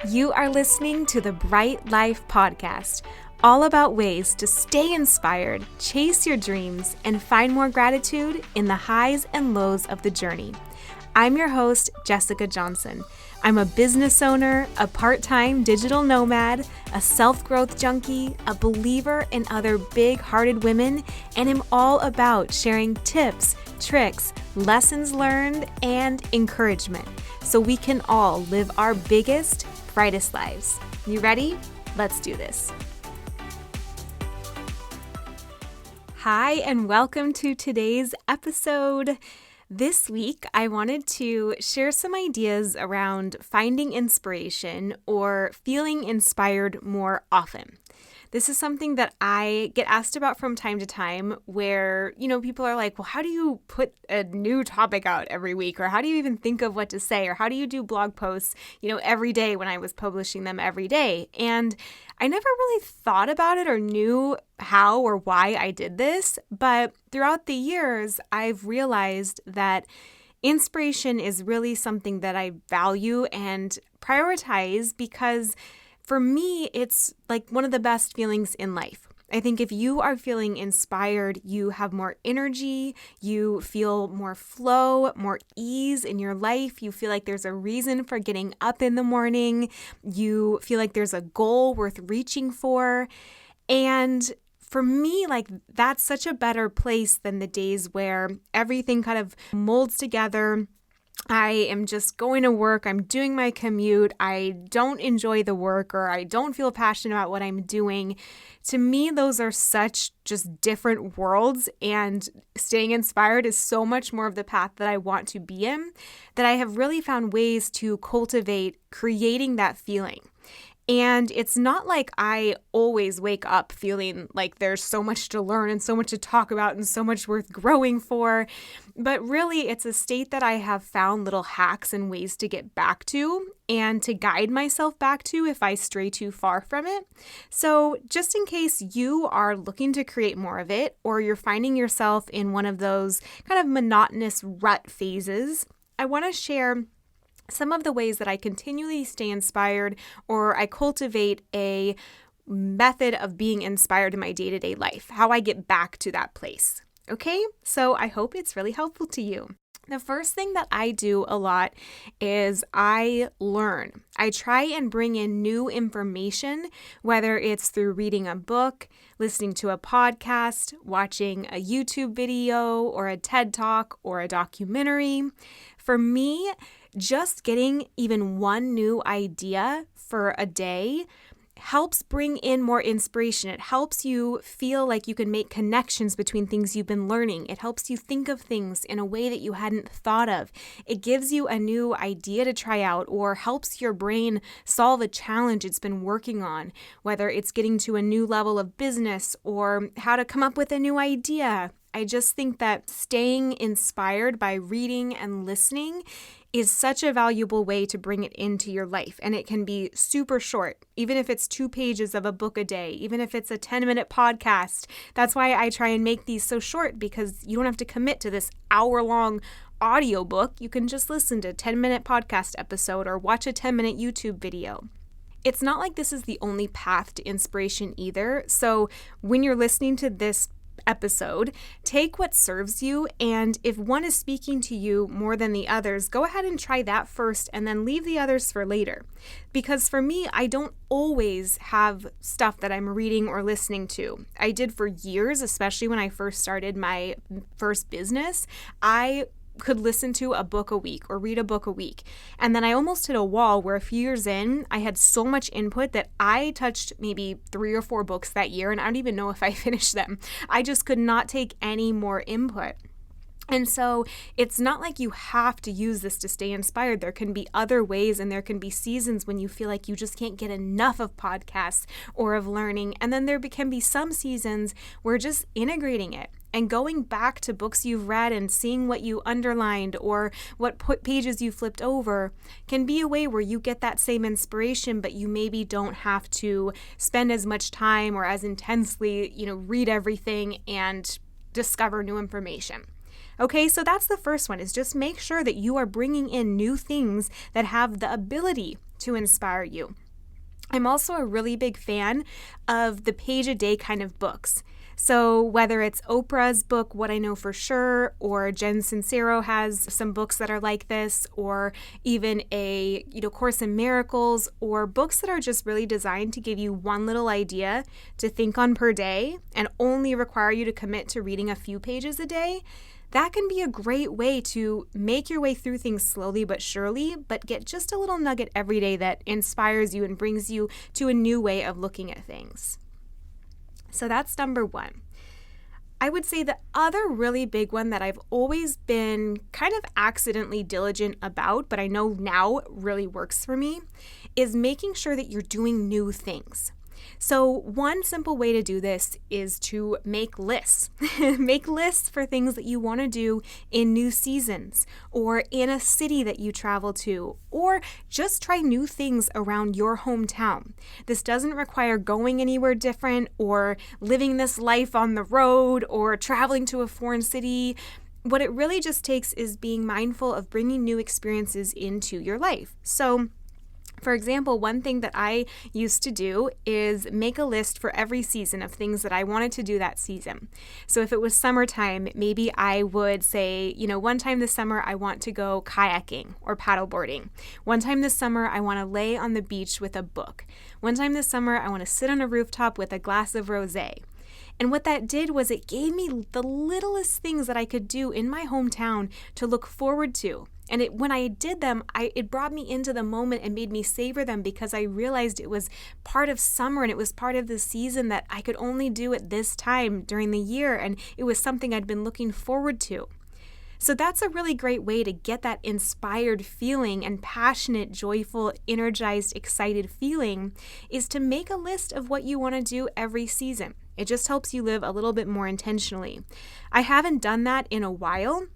You are listening to the Bright Life Podcast, all about ways to stay inspired, chase your dreams, and find more gratitude in the highs and lows of the journey. I'm your host, Jessica Johnson. I'm a business owner, a part-time digital nomad, a self-growth junkie, a believer in other big-hearted women, and am all about sharing tips, tricks, lessons learned, and encouragement so we can all live our biggest, brightest lives. You ready? Let's do this. Hi, and welcome to today's episode. This week, I wanted to share some ideas around finding inspiration or feeling inspired more often. This is something that I get asked about from time to time where, people are like, well, how do you put a new topic out every week? Or how do you even think of what to say? Or how do you do blog posts, every day when I was publishing them every day? And I never really thought about it or knew how or why I did this. But throughout the years, I've realized that inspiration is really something that I value and prioritize because for me, it's like one of the best feelings in life. I think if you are feeling inspired, you have more energy, you feel more flow, more ease in your life. You feel like there's a reason for getting up in the morning. You feel like there's a goal worth reaching for. And for me, that's such a better place than the days where everything kind of molds together. I am just going to work, I'm doing my commute, I don't enjoy the work, or I don't feel passionate about what I'm doing. To me, those are such just different worlds, and staying inspired is so much more of the path that I want to be in, that I have really found ways to cultivate creating that feeling. And it's not like I always wake up feeling like there's so much to learn and so much to talk about and so much worth growing for. But really, it's a state that I have found little hacks and ways to get back to and to guide myself back to if I stray too far from it. So just in case you are looking to create more of it, or you're finding yourself in one of those kind of monotonous rut phases, I want to share some of the ways that I continually stay inspired, or I cultivate a method of being inspired in my day-to-day life, how I get back to that place. Okay, so I hope it's really helpful to you. The first thing that I do a lot is I learn. I try and bring in new information, whether it's through reading a book, listening to a podcast, watching a YouTube video or a TED Talk or a documentary. For me, just getting even one new idea for a day helps bring in more inspiration. It helps you feel like you can make connections between things you've been learning. It helps you think of things in a way that you hadn't thought of. It gives you a new idea to try out, or helps your brain solve a challenge it's been working on, whether it's getting to a new level of business or how to come up with a new idea. I just think that staying inspired by reading and listening is such a valuable way to bring it into your life. And it can be super short, even if it's 2 pages of a book a day, even if it's a 10-minute podcast. That's why I try and make these so short, because you don't have to commit to this hour-long audiobook. You can just listen to a 10-minute podcast episode or watch a 10-minute YouTube video. It's not like this is the only path to inspiration either. So when you're listening to this episode, take what serves you, and if one is speaking to you more than the others, go ahead and try that first and then leave the others for later. Because for me, I don't always have stuff that I'm reading or listening to. I did for years, especially when I first started my first business. I could listen to a book a week or read a book a week. And then I almost hit a wall where a few years in, I had so much input that I touched maybe 3 or 4 books that year, and I don't even know if I finished them. I just could not take any more input. And so it's not like you have to use this to stay inspired. There can be other ways, and there can be seasons when you feel like you just can't get enough of podcasts or of learning. And then there can be some seasons where just integrating it and going back to books you've read and seeing what you underlined or what pages you flipped over can be a way where you get that same inspiration, but you maybe don't have to spend as much time or as intensely, read everything and discover new information. Okay, so that's the first one, is just make sure that you are bringing in new things that have the ability to inspire you. I'm also a really big fan of the page a day kind of books. So whether it's Oprah's book, What I Know for Sure, or Jen Sincero has some books that are like this, or even a Course in Miracles, or books that are just really designed to give you one little idea to think on per day and only require you to commit to reading a few pages a day, that can be a great way to make your way through things slowly but surely, but get just a little nugget every day that inspires you and brings you to a new way of looking at things. So that's number one. I would say the other really big one that I've always been kind of accidentally diligent about, but I know now really works for me, is making sure that you're doing new things. So one simple way to do this is to make lists. Make lists for things that you want to do in new seasons, or in a city that you travel to, or just try new things around your hometown. This doesn't require going anywhere different or living this life on the road or traveling to a foreign city. What it really just takes is being mindful of bringing new experiences into your life. So for example, one thing that I used to do is make a list for every season of things that I wanted to do that season. So if it was summertime, maybe I would say, one time this summer I want to go kayaking or paddleboarding. One time this summer I want to lay on the beach with a book. One time this summer I want to sit on a rooftop with a glass of rosé. And what that did was it gave me the littlest things that I could do in my hometown to look forward to. And when I did them, it brought me into the moment and made me savor them, because I realized it was part of summer and it was part of the season that I could only do at this time during the year. And it was something I'd been looking forward to. So that's a really great way to get that inspired feeling and passionate, joyful, energized, excited feeling, is to make a list of what you want to do every season. It just helps you live a little bit more intentionally. I haven't done that in a while.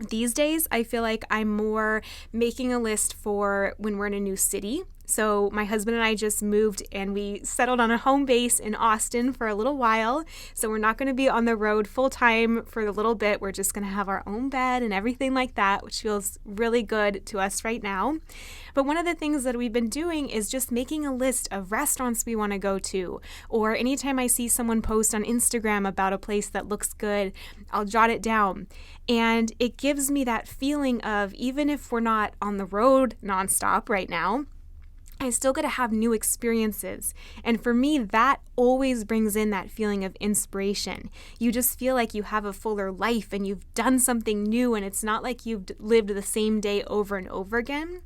These days, I feel like I'm more making a list for when we're in a new city. So my husband and I just moved and we settled on a home base in Austin for a little while. So we're not going to be on the road full time for a little bit. We're just going to have our own bed and everything like that, which feels really good to us right now. But one of the things that we've been doing is just making a list of restaurants we want to go to. Or anytime I see someone post on Instagram about a place that looks good, I'll jot it down. And it gives me that feeling of, even if we're not on the road nonstop right now, I still get to have new experiences. And for me, that always brings in that feeling of inspiration. You just feel like you have a fuller life and you've done something new, and it's not like you've lived the same day over and over again.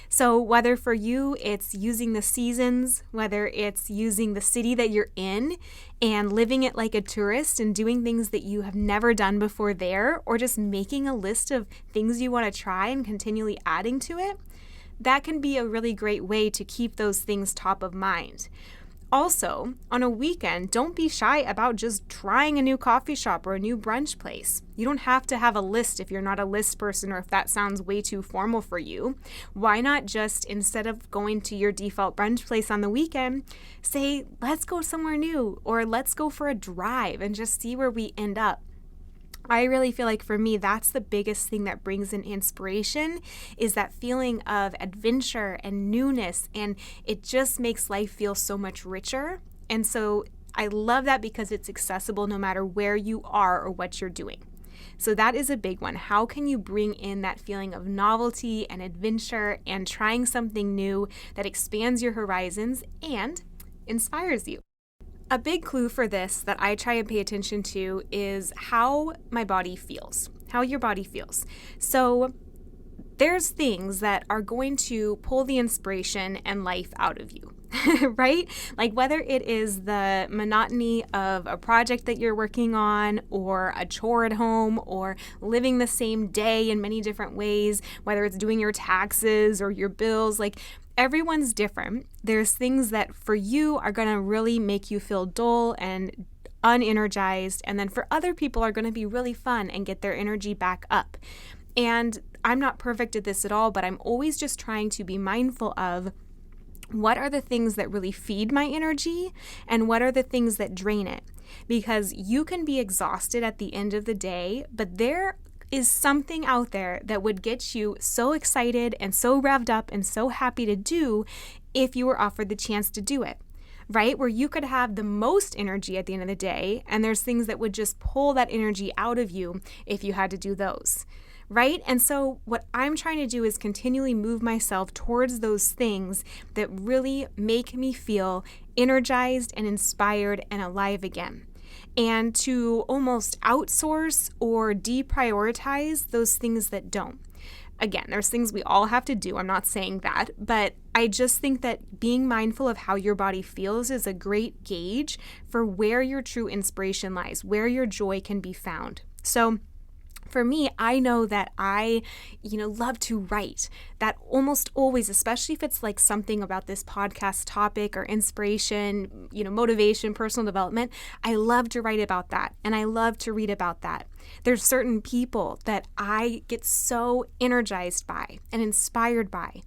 So whether for you it's using the seasons, whether it's using the city that you're in and living it like a tourist and doing things that you have never done before there, or just making a list of things you want to try and continually adding to it, that can be a really great way to keep those things top of mind. Also, on a weekend, don't be shy about just trying a new coffee shop or a new brunch place. You don't have to have a list if you're not a list person, or if that sounds way too formal for you. Why not just, instead of going to your default brunch place on the weekend, say, let's go somewhere new, or let's go for a drive and just see where we end up. I really feel like for me, that's the biggest thing that brings in inspiration, is that feeling of adventure and newness, and it just makes life feel so much richer. And so I love that because it's accessible no matter where you are or what you're doing. So that is a big one. How can you bring in that feeling of novelty and adventure and trying something new that expands your horizons and inspires you? A big clue for this that I try and pay attention to is how my body feels, how your body feels. So there's things that are going to pull the inspiration and life out of you, right? Like whether it is the monotony of a project that you're working on, or a chore at home, or living the same day in many different ways, whether it's doing your taxes or your bills, like everyone's different. There's things that for you are going to really make you feel dull and unenergized, and then for other people are going to be really fun and get their energy back up. And I'm not perfect at this at all, but I'm always just trying to be mindful of what are the things that really feed my energy and what are the things that drain it. Because you can be exhausted at the end of the day, but there is something out there that would get you so excited and so revved up and so happy to do if you were offered the chance to do it, right? Where you could have the most energy at the end of the day, and there's things that would just pull that energy out of you if you had to do those, right? And so what I'm trying to do is continually move myself towards those things that really make me feel energized and inspired and alive again. And to almost outsource or deprioritize those things that don't. Again, there's things we all have to do. I'm not saying that, but I just think that being mindful of how your body feels is a great gauge for where your true inspiration lies, where your joy can be found. So for me, I know that I, love to write. That almost always, especially if it's like something about this podcast topic or inspiration, motivation, personal development, I love to write about that. And I love to read about that. There's certain people that I get so energized by and inspired by.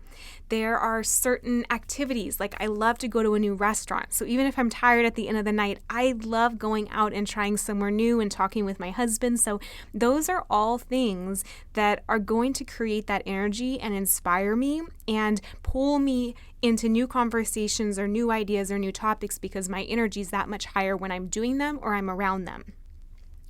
There are certain activities, like I love to go to a new restaurant. So even if I'm tired at the end of the night, I love going out and trying somewhere new and talking with my husband. So those are all things that are going to create that energy and inspire me and pull me into new conversations or new ideas or new topics because my energy is that much higher when I'm doing them or I'm around them.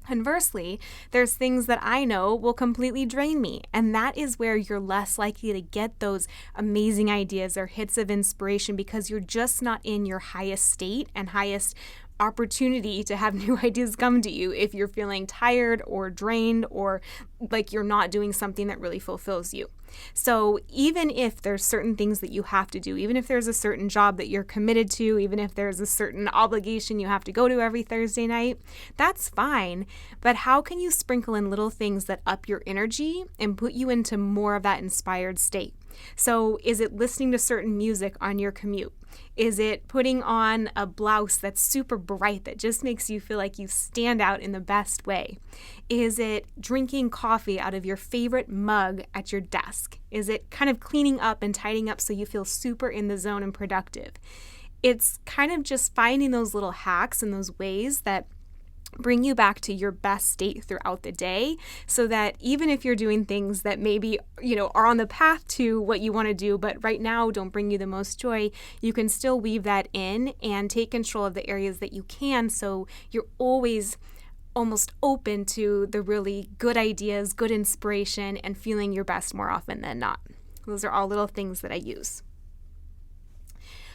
Conversely, there's things that I know will completely drain me, and that is where you're less likely to get those amazing ideas or hits of inspiration because you're just not in your highest state and highest opportunity to have new ideas come to you if you're feeling tired or drained or like you're not doing something that really fulfills you. So even if there's certain things that you have to do, even if there's a certain job that you're committed to, even if there's a certain obligation you have to go to every Thursday night, that's fine. But how can you sprinkle in little things that up your energy and put you into more of that inspired state? So is it listening to certain music on your commute? Is it putting on a blouse that's super bright that just makes you feel like you stand out in the best way? Is it drinking coffee out of your favorite mug at your desk? Is it kind of cleaning up and tidying up so you feel super in the zone and productive? It's kind of just finding those little hacks and those ways that bring you back to your best state throughout the day so that even if you're doing things that maybe, are on the path to what you want to do, but right now don't bring you the most joy, you can still weave that in and take control of the areas that you can so you're always almost open to the really good ideas, good inspiration, and feeling your best more often than not. Those are all little things that I use.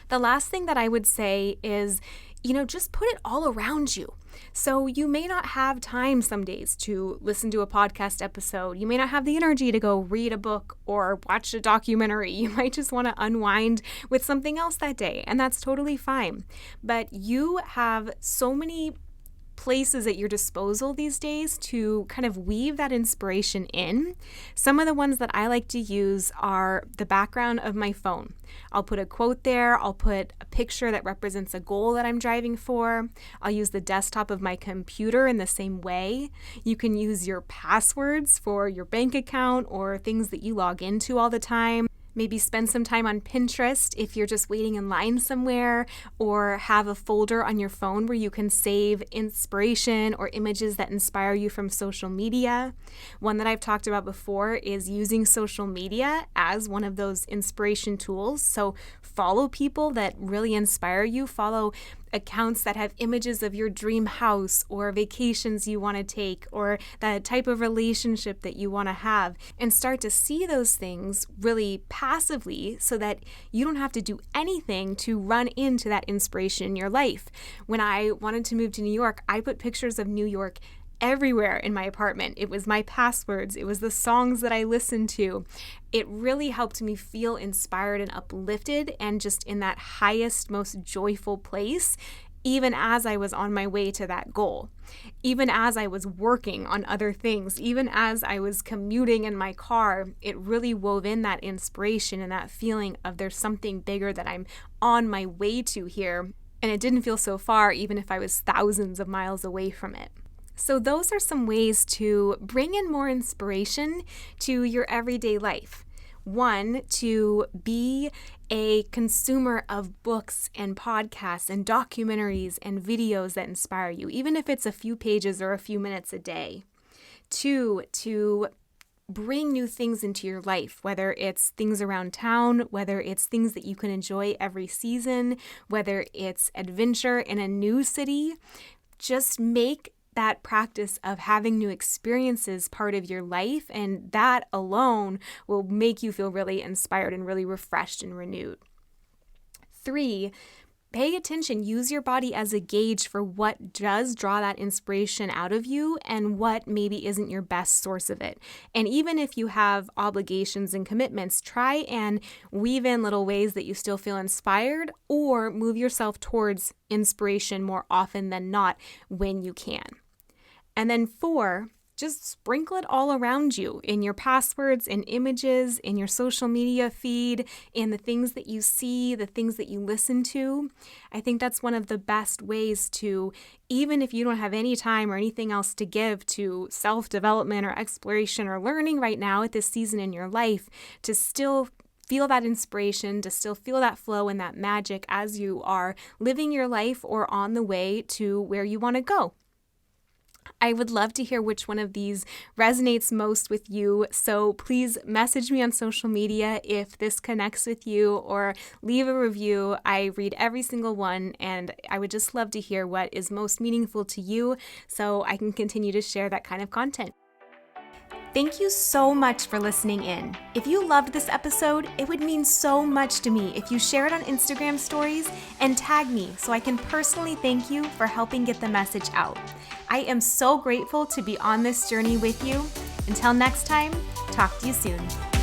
The last thing that I would say is, just put it all around you. So you may not have time some days to listen to a podcast episode. You may not have the energy to go read a book or watch a documentary. You might just want to unwind with something else that day, and that's totally fine. But you have so many places at your disposal these days to kind of weave that inspiration in. Some of the ones that I like to use are the background of my phone. I'll put a quote there. I'll put a picture that represents a goal that I'm driving for. I'll use the desktop of my computer in the same way. You can use your passwords for your bank account or things that you log into all the time. Maybe spend some time on Pinterest if you're just waiting in line somewhere, or have a folder on your phone where you can save inspiration or images that inspire you from social media. One that I've talked about before is using social media as one of those inspiration tools. So follow people that really inspire you. Follow accounts that have images of your dream house or vacations you want to take or the type of relationship that you want to have, and start to see those things really passively so that you don't have to do anything to run into that inspiration in your life. When I wanted to move to New York, I put pictures of New York everywhere in my apartment. It was my passwords. It was the songs that I listened to. It really helped me feel inspired and uplifted and just in that highest, most joyful place, even as I was on my way to that goal, even as I was working on other things, even as I was commuting in my car. It really wove in that inspiration and that feeling of there's something bigger that I'm on my way to here. And it didn't feel so far, even if I was thousands of miles away from it. So those are some ways to bring in more inspiration to your everyday life. One, to be a consumer of books and podcasts and documentaries and videos that inspire you, even if it's a few pages or a few minutes a day. 2, to bring new things into your life, whether it's things around town, whether it's things that you can enjoy every season, whether it's adventure in a new city. Just make that practice of having new experiences part of your life, and that alone will make you feel really inspired and really refreshed and renewed. 3, pay attention. Use your body as a gauge for what does draw that inspiration out of you and what maybe isn't your best source of it. And even if you have obligations and commitments, try and weave in little ways that you still feel inspired, or move yourself towards inspiration more often than not when you can. And then 4, just sprinkle it all around you, in your passwords, in images, in your social media feed, in the things that you see, the things that you listen to. I think that's one of the best ways to, even if you don't have any time or anything else to give to self-development or exploration or learning right now at this season in your life, to still feel that inspiration, to still feel that flow and that magic as you are living your life or on the way to where you want to go. I would love to hear which one of these resonates most with you, so please message me on social media if this connects with you, or leave a review. I read every single one, and I would just love to hear what is most meaningful to you so I can continue to share that kind of content. Thank you so much for listening in. If you loved this episode, it would mean so much to me if you share it on Instagram stories and tag me so I can personally thank you for helping get the message out. I am so grateful to be on this journey with you. Until next time, talk to you soon.